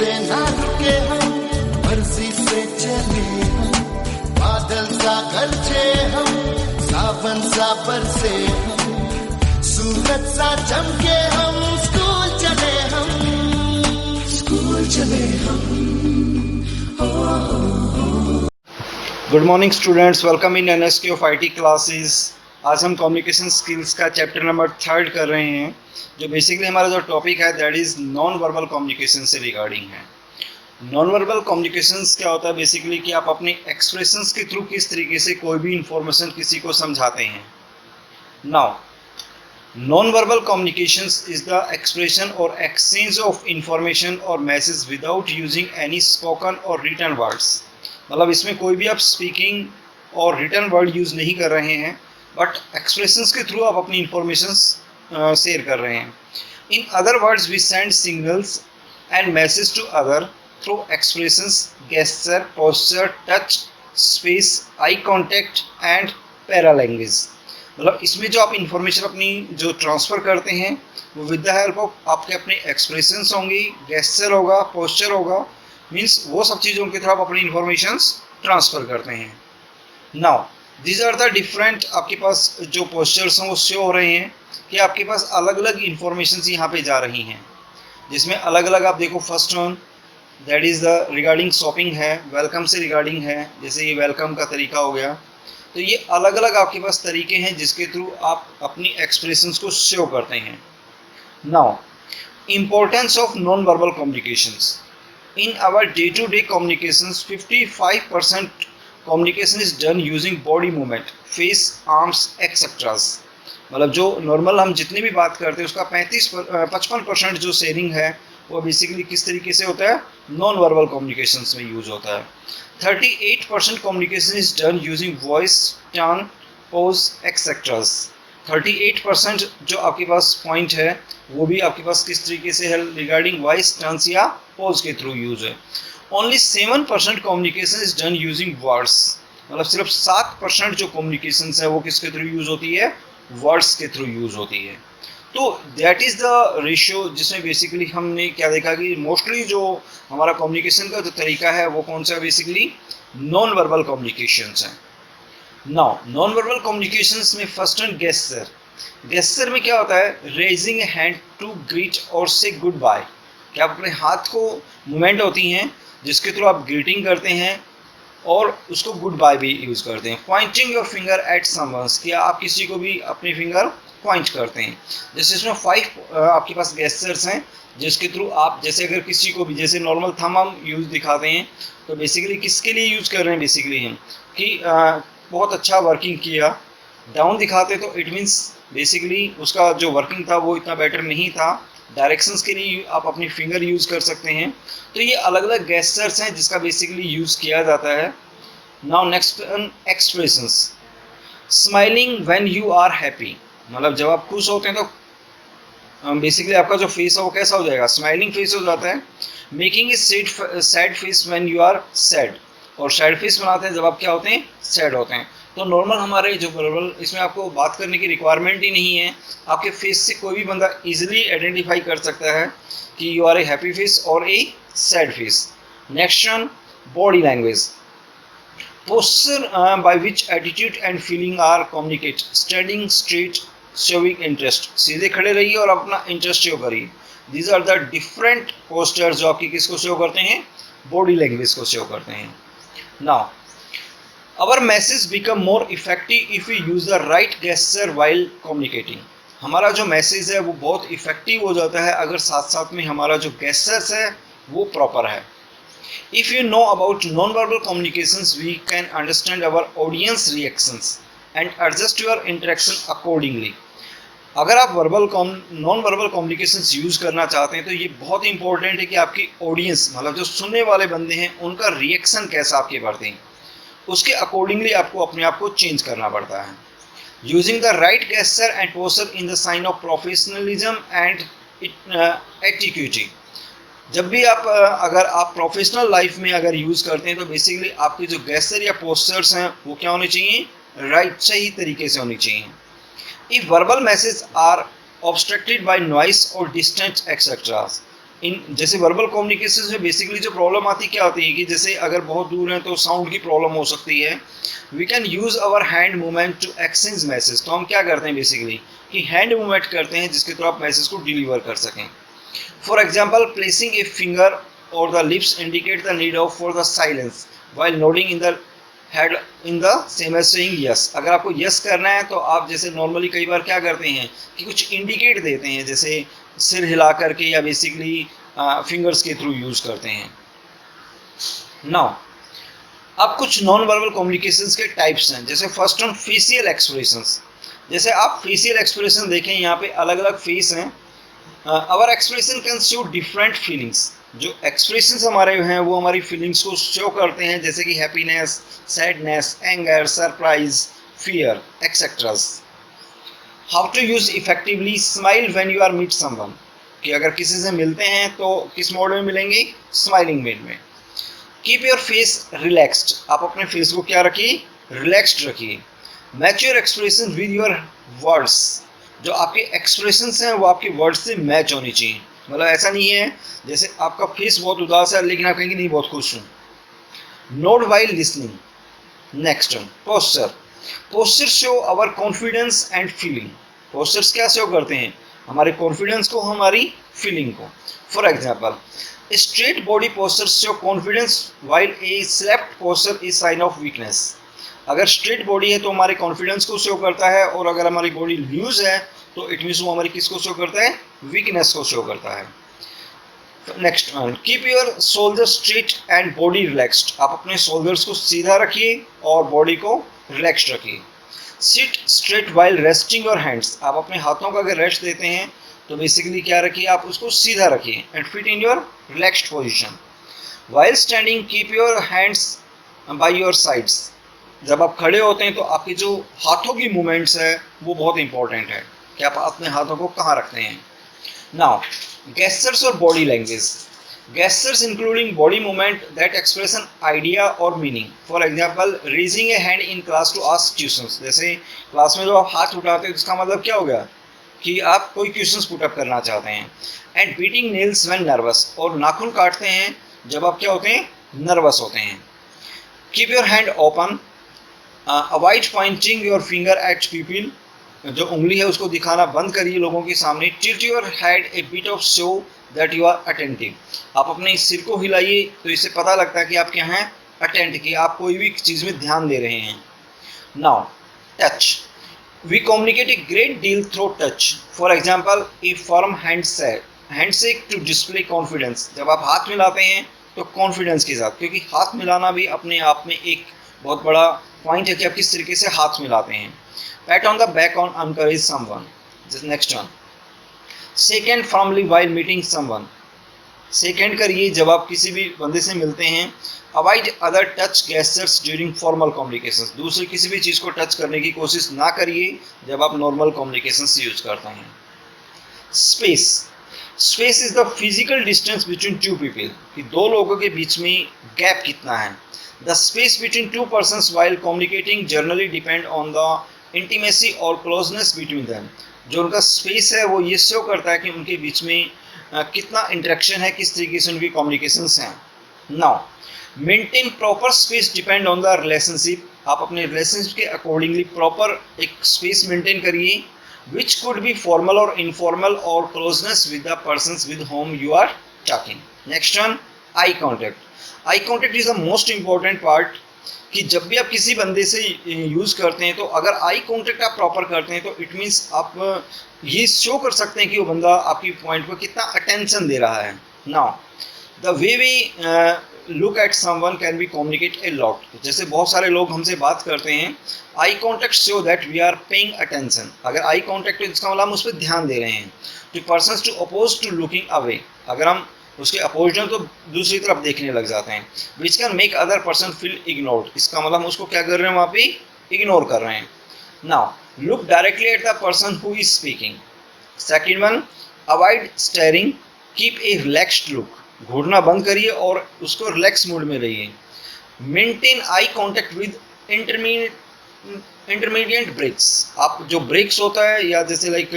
से ना रुके हम, मर्जी से चले हम, बादल सा गरजे हम, सावन सा बरसे हम, सूरज सा चमके हम, स्कूल चले हम, स्कूल चले हम। Good morning students, welcome in NSK of IT classes. आज हम कम्युनिकेशन स्किल्स का चैप्टर नंबर 3 कर रहे हैं, जो बेसिकली हमारा जो टॉपिक है that is non verbal communication से रिगार्डिंग है। नॉन वर्बल कम्युनिकेशंस क्या होता है बेसिकली कि आप अपने एक्सप्रेशंस के थ्रू किस तरीके से कोई भी इंफॉर्मेशन किसी को समझाते हैं। Now non verbal communications is the expression और एक्सचेंज ऑफ इंफॉर्मेशन और message without using any spoken और रिटन वर्ड्स। मतलब इसमें कोई भी आप स्पीकिंग और रिटन वर्ड यूज़ नहीं कर रहे हैं, बट एक्सप्रेशंस के थ्रू आप अपनी इंफॉर्मेशंस शेयर कर रहे हैं। In other words we send signals and message to other through expressions, gesture, posture, touch, space, eye contact and paralanguage. मतलब इसमें जो आप इंफॉर्मेशन अपनी जो ट्रांसफ़र करते हैं वो विद द हेल्प ऑफ आपके अपने एक्सप्रेशंस होंगी, गेस्चर होगा, पोस्चर होगा, मीन्स वो सब चीज़ों के थ्रू आप अपनी इंफॉर्मेशंस ट्रांसफ़र करते हैं। Now these are the different, आपके पास जो पोस्चर्स हैं वो शो हो रहे हैं कि आपके पास अलग अलग इंफॉर्मेशंस यहाँ पे जा रही हैं, जिसमें अलग अलग आप देखो। First one that is the regarding shopping है, वेलकम से रिगार्डिंग है, जैसे ये वेलकम का तरीका हो गया। तो ये अलग अलग आपके पास तरीके हैं जिसके थ्रू आप अपनी एक्सप्रेशंस को शो करते हैं। Now importance of non verbal communications in our day-to-day communications, 55% communication is done using body movement, face, arms, etc. मतलब जो नॉर्मल हम जितनी भी बात करते हैं उसका 55% जो शेयरिंग है वो बेसिकली किस तरीके से होता है, नॉन वर्बल कम्युनिकेशंस में यूज होता है। 38% communication is done using voice, turn, pose, etcetera. 38% जो आपके पास पॉइंट है वो भी आपके पास किस तरीके से है, रिगार्डिंग वॉइस, टर्न्स या पोज के थ्रू यूज है। Only 7% communication is done using words. मतलब सिर्फ 7% जो कम्युनिकेशन है वो किसके थ्रू यूज होती है, वर्ड्स के थ्रू यूज होती है। तो दैट इज़ द रेशियो जिसमें बेसिकली हमने क्या देखा कि मोस्टली जो हमारा कम्युनिकेशन का जो तरीका है वो कौन सा, बेसिकली नॉन वर्बल कम्युनिकेशंस हैं। नाउ नॉन वर्बल कम्युनिकेशंस में फर्स्ट वन गेस्चर। गेस्चर में क्या होता है, raising a hand to greet और से गुड बाय। क्या आप अपने हाथ को मूवमेंट होती हैं जिसके थ्रू आप ग्रीटिंग करते हैं और उसको गुड बाय भी यूज़ करते हैं। Pointing your finger at someone, क्या आप किसी को भी अपनी फिंगर पॉइंट करते हैं। जैसे इसमें 5 आपके पास गेस्चर्स हैं जिसके थ्रू आप, जैसे अगर किसी को भी, जैसे नॉर्मल थंब हम यूज़ दिखाते हैं तो बेसिकली किसके लिए यूज़ कर रहे हैं, बेसिकली हम कि बहुत अच्छा वर्किंग किया। डाउन दिखाते तो इट मीन्स बेसिकली उसका जो वर्किंग था वो इतना बेटर नहीं था। डायरेक्शंस के लिए आप अपनी फिंगर यूज़ कर सकते हैं। तो ये अलग अलग गेस्चर्स हैं जिसका बेसिकली यूज़ किया जाता है। Now next expressions. Smiling when you are happy, मतलब जब आप खुश होते हैं तो बेसिकली आपका जो फेस है वो कैसा हो जाएगा, स्माइलिंग फेस हो जाता है। Making a sad face when you are sad, और सैड फेस बनाते हैं जब आप क्या होते हैं, सैड होते हैं। तो नॉर्मल हमारे जो वर्बल, इसमें आपको बात करने की रिक्वायरमेंट ही नहीं है, आपके फेस से कोई भी बंदा इजीली आइडेंटिफाई कर सकता है कि you are a happy face और a sad face. Next one body language. Posture by which attitude and feeling are communicate, standing straight, showing interest, सीधे खड़े रहिए और अपना इंटरेस्ट शो करिए। These are the different postures जो आपकी किसको शो करते हैं, बॉडी लैंग्वेज को शो करते हैं। Now our message become more effective if we use the right gesture while communicating। हमारा जो मैसेज है वो बहुत इफेक्टिव हो जाता है अगर साथ साथ में हमारा जो गेस्चर्स है वो प्रॉपर है। If you know about non-verbal communications, we can understand our audience reactions and adjust your interaction accordingly। अगर आप नॉन वर्बल कम्युनिकेशंस यूज़ करना चाहते हैं तो ये बहुत इंपॉर्टेंट है कि आपकी ऑडियंस, मतलब जो सुनने वाले बंदे हैं, उनका रिएक्शन कैसा आपके प्रति है, उसके अकॉर्डिंगली आपको अपने आप को चेंज करना पड़ता है। Using the right gesture and posture in the sign of professionalism and etiquette. जब भी आप अगर आप प्रोफेशनल लाइफ में अगर यूज़ करते हैं तो बेसिकली आपके जो गेस्चर या पोस्चर्स हैं वो क्या होने चाहिए, राइट, सही तरीके से होनी चाहिए। If verbal message are obstructed by noise or distance etc, इन जैसे वर्बल कम्युनिकेशन में बेसिकली जो प्रॉब्लम आती क्या होती है कि जैसे अगर बहुत दूर हैं तो साउंड की प्रॉब्लम हो सकती है। We can use our hand movement to exchange message. तो हम क्या करते हैं बेसिकली कि हैंड मूवमेंट करते हैं जिसके थ्रू आप मैसेज को डिलीवर कर सकें। For example placing a finger और the lips indicate the need of for the silence while nodding in the head in the same age saying yes. अगर आपको यस करना है तो आप जैसे नॉर्मली कई बार क्या करते हैं कि कुछ इंडिकेट देते हैं, जैसे सिर हिला करके या बेसिकली फिंगर्स के थ्रू यूज करते हैं। नाउ अब कुछ नॉन वर्बल कम्युनिकेशंस के टाइप्स हैं। जैसे फर्स्ट ऑन फेशियल एक्सप्रेशंस। जैसे आप फेशियल एक्सप्रेशन देखें, यहाँ पे अलग अलग फेस हैं। Our expression can show different feelings. जो एक्सप्रेशंस हमारे हैं वो हमारी फीलिंग्स को शो करते हैं, जैसे कि happiness, sadness, anger, surprise, fear etcetera. How to use effectively smile when you are meet someone. कि अगर किसी से मिलते हैं तो किस मोड में मिलेंगे, स्माइलिंग मोड में। Keep your face relaxed. आप अपने फेस को क्या रखिए, रिलैक्स्ड रखिए। Match your expression with your words. जो आपके एक्सप्रेशंस हैं वो आपके वर्ड्स से मैच होनी चाहिए। मतलब ऐसा नहीं है जैसे आपका फेस बहुत उदास है लेकिन आप कहेंगे नहीं बहुत खुश हूँ। Note while listening. Next one posture. Posture show our confidence and feeling. Postures क्या शो करते हैं, हमारे कॉन्फिडेंस को, हमारी फीलिंग को। For example straight body posture show confidence while a slept posture is sign of weakness. अगर straight body है तो हमारे कॉन्फिडेंस को शो करता है, और अगर हमारी बॉडी लूज है तो इट मीन्स वो हमारी किसको शो करता है, वीकनेस को शो करता है। Next one keep your shoulder straight and body relaxed. आप अपने शोल्डर्स को सीधा रखिए और बॉडी को रिलैक्स्ड रखिए। Seat straight while resting your hands. आप अपने हाथों का अगर रेस्ट देते हैं तो बेसिकली क्या रखिए, आप उसको सीधा रखिए and fit in your relaxed position. While standing keep your hands by your sides. जब आप खड़े होते हैं तो आपके जो हाथों की मूवमेंट्स है वो बहुत इंपॉर्टेंट है कि आप अपने हाथों को कहाँ रखते हैं। नाउ गेस्चर्स और body language. Gestures including body movement that express an idea or meaning. For example, raising a hand in class to ask questions. जैसे क्लास में जो आप हाथ उठाते हैं इसका मतलब क्या हो गया कि आप कोई क्वेश्चंस पुट अप करना चाहते हैं। And beating nails when nervous. और नाखून काटते हैं जब आप क्या होते हैं, नर्वस होते हैं। Keep your hand open. Avoid pointing your finger at people. जो उंगली है उसको दिखाना बंद करिए लोगों के सामने। Tilt your head a bit of show that you are attentive. आप अपने सिर को हिलाइए तो इससे पता लगता है कि आप क्या हैं, अटेंट, कि आप कोई भी चीज़ में ध्यान दे रहे हैं। Now touch. We communicate a great deal through touch. For example a firm handshake to display confidence. जब आप हाथ मिलाते हैं तो कॉन्फिडेंस के साथ, क्योंकि हाथ मिलाना भी अपने आप में एक बहुत बड़ा पॉइंट है कि आप किस तरीके से हाथ मिलाते हैं। PAT on the back on encourage someone. Next one second firmly while meeting someone. Second करिए जब आप किसी भी बंदे से मिलते हैं। Avoid other touch gestures during formal communication. दूसरी किसी भी चीज़ को टच करने की कोशिश ना करिए जब आप नॉर्मल कम्युनिकेशन यूज करते हैं। Space. Space is the physical distance between two people. कि दो लोगों के बीच में गैप कितना है। The space between two persons while communicating generally depend on the intimacy और क्लोजनेस बिटवीन दैम। जो उनका स्पेस है वो ये शो करता है कि उनके बीच में कितना इंटरेक्शन है, किस तरीके से उनकी कम्युनिकेशंस हैं। Now maintain proper space depend on the relationship. आप अपने रिलेशनशिप के अकॉर्डिंगली प्रॉपर एक स्पेस मेंटेन करिए, विच कुड बी फॉर्मल और इनफॉर्मल और closeness with the persons with whom you are talking. Next one eye contact. Eye contact is the most important part. कि जब भी आप किसी बंदे से यूज़ करते हैं तो अगर आई कांटेक्ट आप प्रॉपर करते हैं तो इट मीन्स आप ये शो कर सकते हैं कि वो बंदा आपकी पॉइंट पर कितना अटेंशन दे रहा है। Now the way we look at someone can be communicate a lot. जैसे बहुत सारे लोग हमसे बात करते हैं, eye contact show that we are paying attention. अगर आई कॉन्टैक्ट है इसका मतलब हम उस पर ध्यान दे रहे हैं। To persons to oppose to looking away. अगर हम उसके अपोजिट तो दूसरी तरफ देखने लग जाते हैं। Which can make other person feel ignored. इसका मतलब हम उसको क्या कर रहे हैं, वहाँ पे इग्नोर कर रहे हैं। Now look directly at the person who is speaking. Second one avoid staring, keep a relaxed look. घूरना बंद करिए और उसको रिलैक्स मूड में रहिए। Maintain eye contact with intermediate breaks. आप जो ब्रेक्स होता है या जैसे लाइक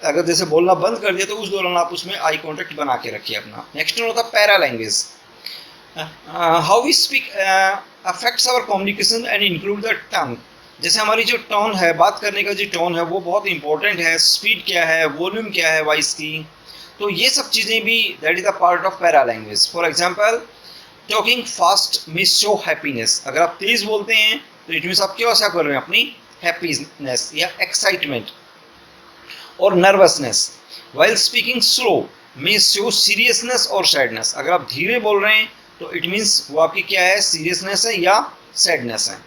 अगर जैसे बोलना बंद कर दिया तो उस दौरान आप उसमें आई कांटेक्ट बना के रखिए अपना। नेक्स्ट होता है paralanguage. How we speak affects our communication and include the tongue. जैसे हमारी जो टोन है, बात करने का जो टोन है वो बहुत इंपॉर्टेंट है। स्पीड क्या है, वॉल्यूम क्या है वॉइस की, तो ये सब चीज़ें भी that is the part of para language. For example, talking fast means show happiness. अगर आप तेज बोलते हैं तो इट मीन्स आप क्या ऐसा कर रहे हैं, अपनी हैप्पीनेस या एक्साइटमेंट और nervousness. While speaking slow means show seriousness और सैडनेस। अगर आप धीरे बोल रहे हैं तो इट मीन्स वो आपकी क्या है, सीरियसनेस है या सैडनेस है।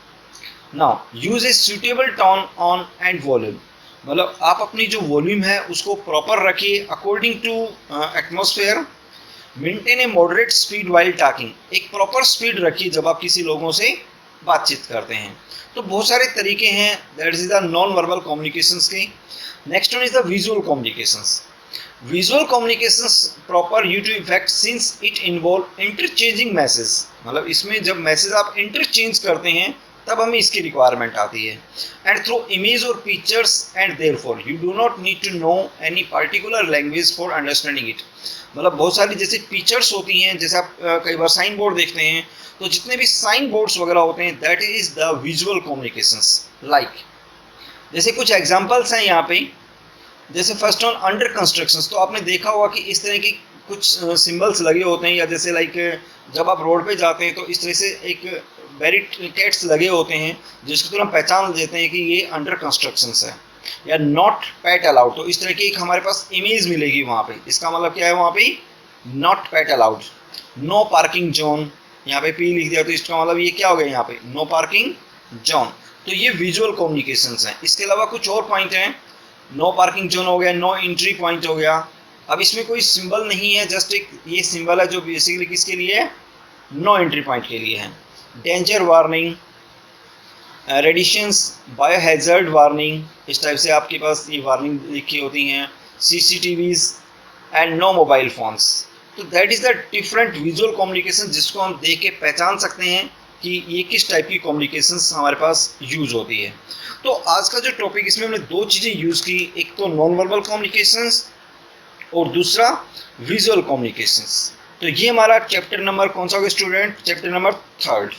Now use a suitable tone on and volume. मतलब आप अपनी जो वॉल्यूम है उसको प्रॉपर रखिए according to atmosphere. Maintain a moderate speed while talking. एक प्रॉपर स्पीड रखिए जब आप किसी लोगों से बातचीत करते हैं। तो बहुत सारे तरीके हैं, that is the non verbal communications के। Next one is the visual communications. Visual communications proper you to effect since it involve interchanging message. मतलब इसमें जब मैसेज आप इंटरचेंज करते हैं तब हमें इसकी रिक्वायरमेंट आती है। एंड थ्रू इमेज और pictures and therefore you do not need to know any particular language for understanding it. मतलब बहुत सारी जैसे पिक्चर्स होती हैं, जैसे आप कई बार साइन बोर्ड देखते हैं, तो जितने भी साइन बोर्ड्स वगैरह होते हैं that is the visual communications. Like जैसे कुछ एग्जांपल्स हैं यहाँ पे, जैसे फर्स्ट ऑन अंडर कंस्ट्रक्शंस। तो आपने देखा होगा कि इस तरह की कुछ सिंबल्स लगे होते हैं, या जैसे लाइक जब आप रोड पे जाते हैं तो इस तरह से एक बैरिकेड्स लगे होते हैं जिसको तो हम पहचान देते हैं कि ये अंडर कंस्ट्रक्शंस है। या नॉट पेट अलाउड, तो इस तरह की एक हमारे पास इमेज मिलेगी वहाँ पे। इसका मतलब क्या है, वहाँ पे not pet allowed. No parking zone, यहाँ पे पी लिख दिया तो इसका मतलब ये क्या हो गया, यहाँ पे नो पार्किंग जोन। तो ये विजुअल कम्युनिकेशंस हैं। इसके अलावा कुछ और पॉइंट हैं, नो पार्किंग जोन हो गया, नो एंट्री पॉइंट हो गया। अब इसमें कोई सिंबल नहीं है, जस्ट एक ये सिंबल है जो बेसिकली किसके लिए है, नो एंट्री पॉइंट के लिए है। Danger warning, radiations, biohazard warning, इस टाइप से आपके पास ये वार्निंग लिखी होती हैं। CCTVs and no mobile phones. तो that is the different visual communication जिसको हम देख के पहचान सकते हैं कि ये किस टाइप की कम्युनिकेशंस हमारे पास यूज होती है। तो आज का जो टॉपिक, इसमें हमने दो चीज़ें यूज़ की, एक तो नॉन वर्बल कम्युनिकेशंस और दूसरा विजुअल कम्युनिकेशंस। तो ये हमारा चैप्टर नंबर कौन सा होगा स्टूडेंट, चैप्टर नंबर 3।